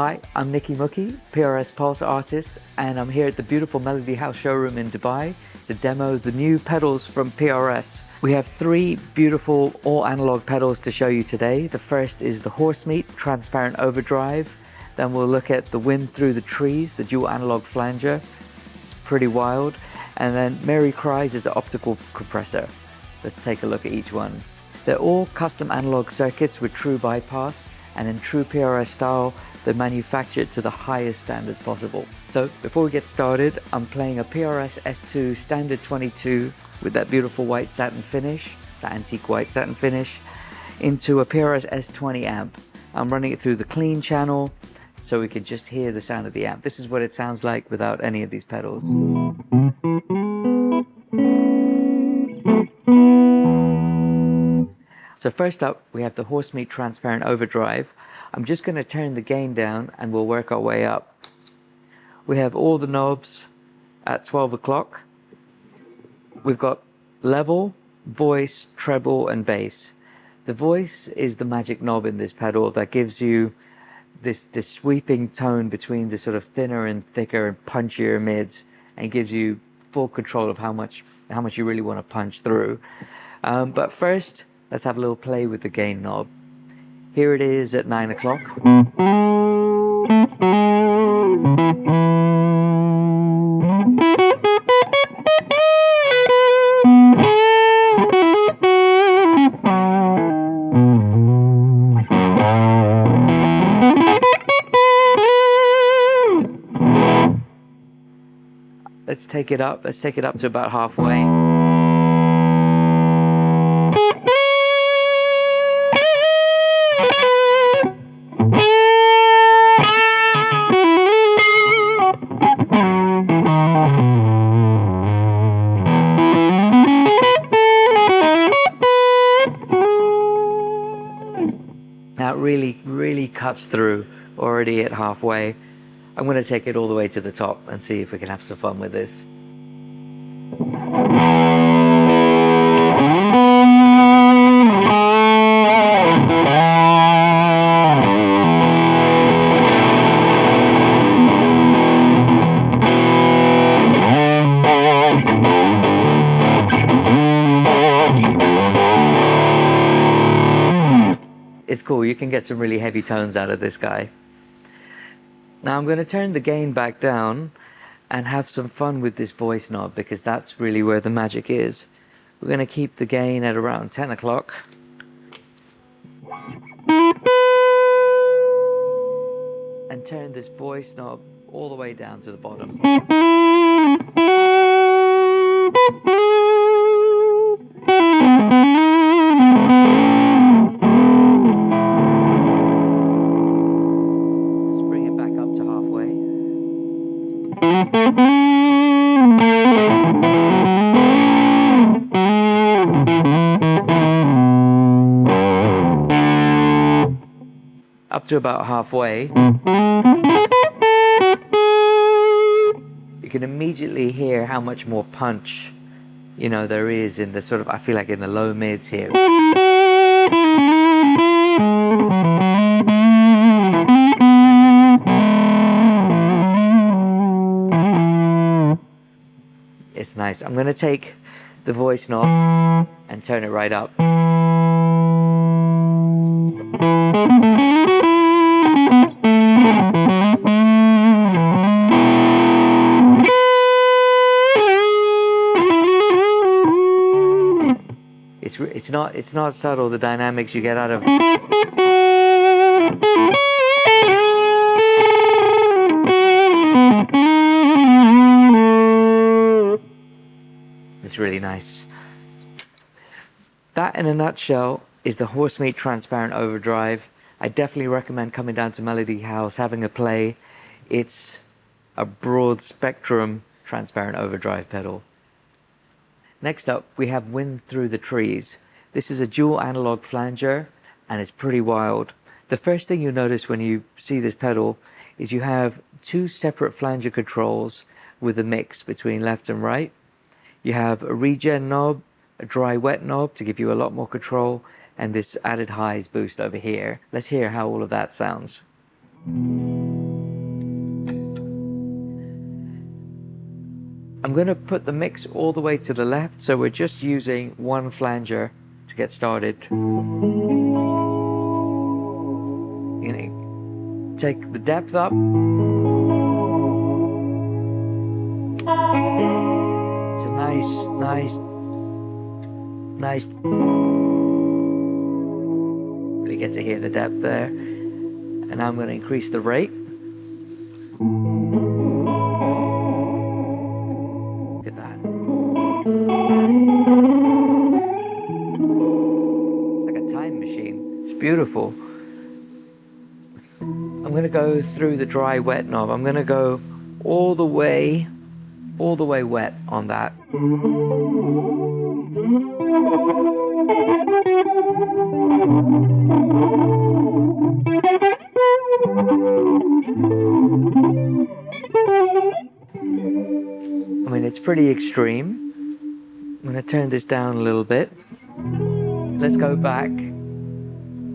Hi, I'm Niki Mukhi, PRS Pulse artist, and I'm here at the beautiful Melody House showroom in Dubai to demo the new pedals from PRS. We have three beautiful all-analog pedals to show you today. The first is the Horsemeat Transparent Overdrive. Then we'll look at the Wind Through the Trees, the dual analog flanger. It's pretty wild. And then Cries is an optical compressor. Let's take a look at each one. They're all custom analog circuits with true bypass, and in true PRS style, they're manufactured to the highest standards possible. So before we get started, I'm playing a PRS S2 Standard 22 with that beautiful white satin finish, the antique white satin finish, into a PRS S20 amp. I'm running it through the clean channel so we can just hear the sound of the amp. This is what it sounds like without any of these pedals. So first up, we have the Horsemeat Transparent Overdrive. I'm just going to turn the gain down and we'll work our way up. We have all the knobs at 12 o'clock. We've got level, voice, treble, and bass. The voice is the magic knob in this pedal that gives you this sweeping tone between the sort of thinner and thicker and punchier mids, and gives you full control of how much you really want to punch through. But first, let's have a little play with the gain knob. Here it is at 9 o'clock. Let's take it up to about halfway. That really cuts through already at halfway. I'm going to take it all the way to the top and see if we can have some fun with this. It's cool, you can get some really heavy tones out of this guy. Now I'm going to turn the gain back down and have some fun with this voice knob, because that's really where the magic is. We're going to keep the gain at around 10 o'clock. And turn this voice knob all the way down to the bottom. Up to about halfway. You can immediately hear how much more punch, there is in the sort of, I feel like in the low mids here. It's nice. I'm going to take the voice knob and turn it right up. It's not subtle, the dynamics you get out of it. It's really nice. That in a nutshell is the Horsemeat Transparent Overdrive. I definitely recommend coming down to Melody House, having a play. It's a broad spectrum transparent overdrive pedal. Next up, we have Wind Through the Trees. This is a dual analog flanger, and it's pretty wild. The first thing you'll notice when you see this pedal is you have two separate flanger controls with a mix between left and right. You have a regen knob, a dry wet knob to give you a lot more control, and this added highs boost over here. Let's hear how all of that sounds. I'm going to put the mix all the way to the left, so we're just using one flanger to get started. You're going to take the depth up. It's a nice. Really get to hear the depth there. And now I'm going to increase the rate. Look at that. It's like a time machine. It's beautiful. I'm going to go through the dry wet knob. I'm going to go all the way wet on that. I mean, it's pretty extreme. I'm going to turn this down a little bit. Let's go back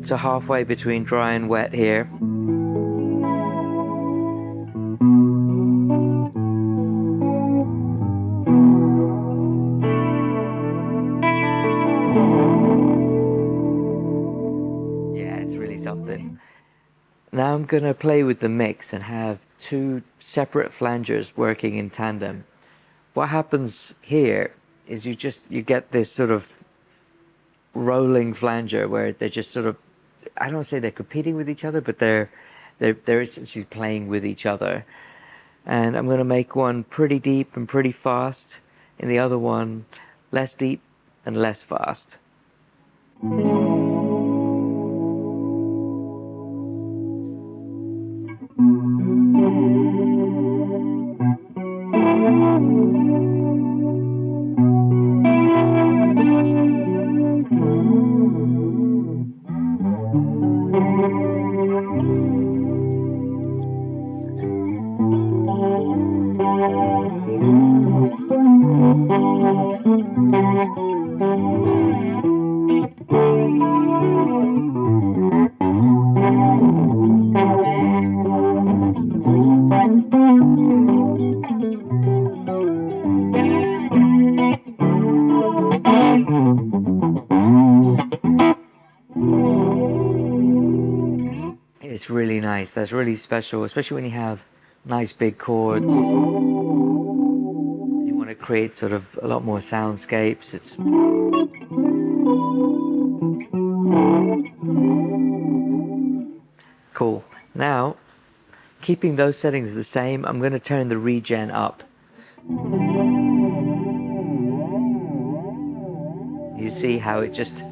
to halfway between dry and wet here. Yeah, it's really something. Now I'm going to play with the mix and have two separate flangers working in tandem. What happens here is you get this sort of rolling flanger where they're just sort of, I don't want to say they're competing with each other, but they're essentially playing with each other. And I'm going to make one pretty deep and pretty fast, and the other one less deep and less fast. It's really nice. That's really special, especially when you have nice big chords. You want to create sort of a lot more soundscapes. It's cool. Now, keeping those settings the same, I'm going to turn the regen up. You see how you're just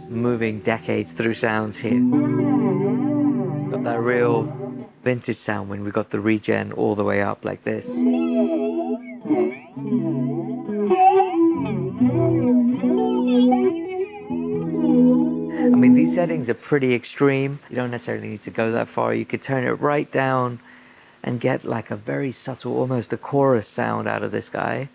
moving decades through sounds here. Got that real vintage sound when we got the regen all the way up like this. I mean, these settings are pretty extreme. You don't necessarily need to go that far. You could turn it right down and get like a very subtle, almost a chorus sound out of this guy.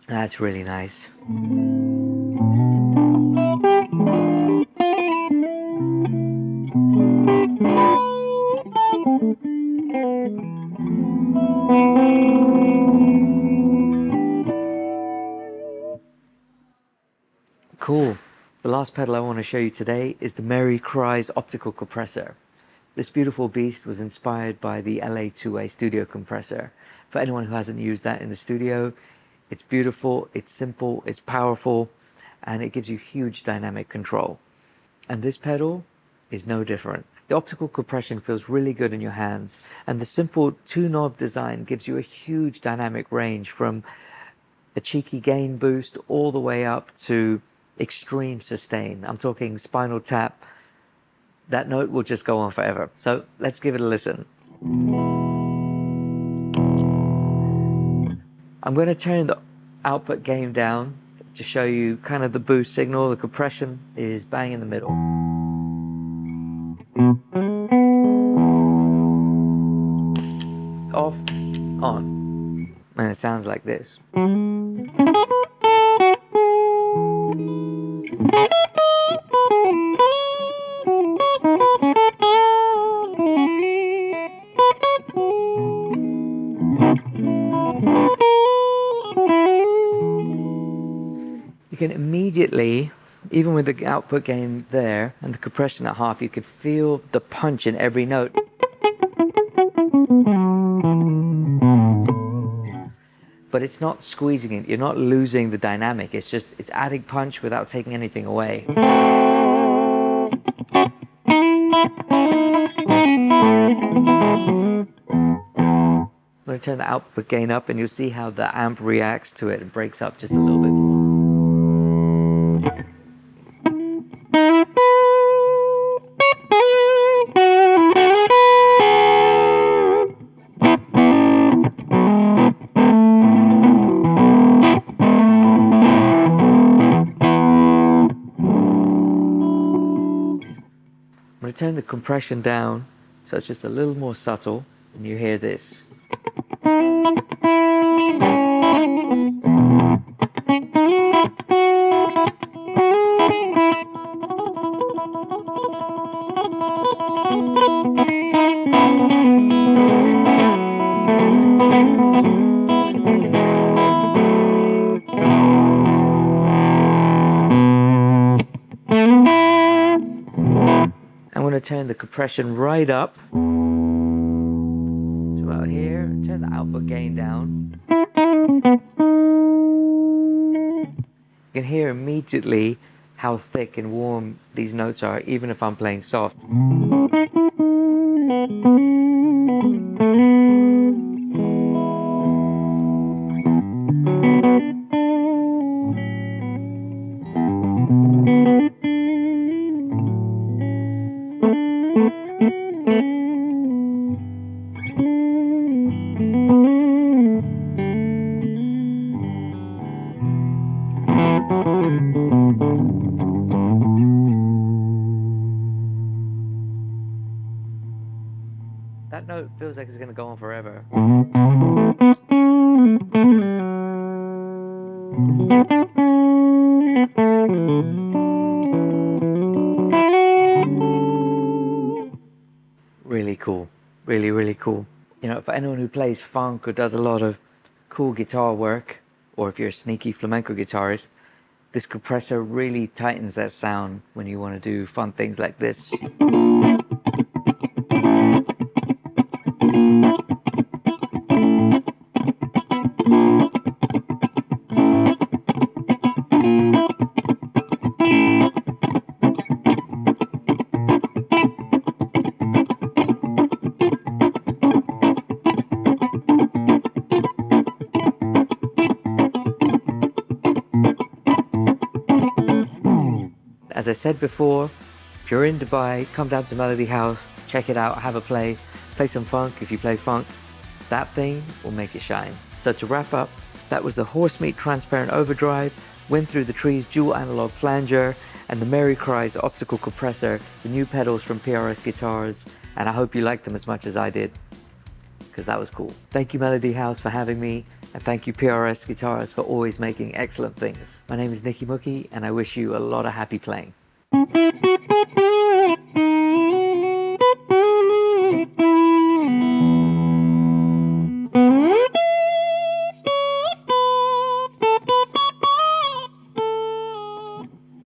That's really nice. Cool. The last pedal I want to show you today is the Cries optical compressor. This beautiful beast was inspired by the LA2A studio compressor. For anyone who hasn't used that in the studio, it's beautiful, it's simple, it's powerful, and it gives you huge dynamic control. And this pedal is no different. The optical compression feels really good in your hands, and the simple two-knob design gives you a huge dynamic range from a cheeky gain boost all the way up to extreme sustain. I'm talking Spinal Tap. That note will just go on forever. So let's give it a listen. I'm going to turn the output gain down to show you kind of the boost signal. The compression is bang in the middle. of sounds like this. You can immediately, even with the output gain there and the compression at half, you can feel the punch in every note. But it's not squeezing it, you're not losing the dynamic, it's adding punch without taking anything away. I'm going to turn the output gain up and you'll see how the amp reacts to it and breaks up just a little bit more. I'm going to turn the compression down so it's just a little more subtle and you hear this. I'm going to turn the compression right up to about here and turn the output gain down. You can hear immediately how thick and warm these notes are, even if I'm playing soft. That note feels like it's going to go on forever. Really cool. Really, really cool. You know, for anyone who plays funk or does a lot of cool guitar work, or if you're a sneaky flamenco guitarist, this compressor really tightens that sound when you want to do fun things like this. As I said before, if you're in Dubai, come down to Melody House, check it out, have a play some funk. If you play funk, that thing will make it shine. So to wrap up, that was the Horsemeat Transparent Overdrive, went through the Trees dual analog flanger, and the Mary Cries optical compressor, the new pedals from PRS Guitars, and I hope you liked them as much as I did, because that was cool. Thank you Melody House for having me, and thank you PRS Guitars for always making excellent things. My name is Niki Mukhi, and I wish you a lot of happy playing.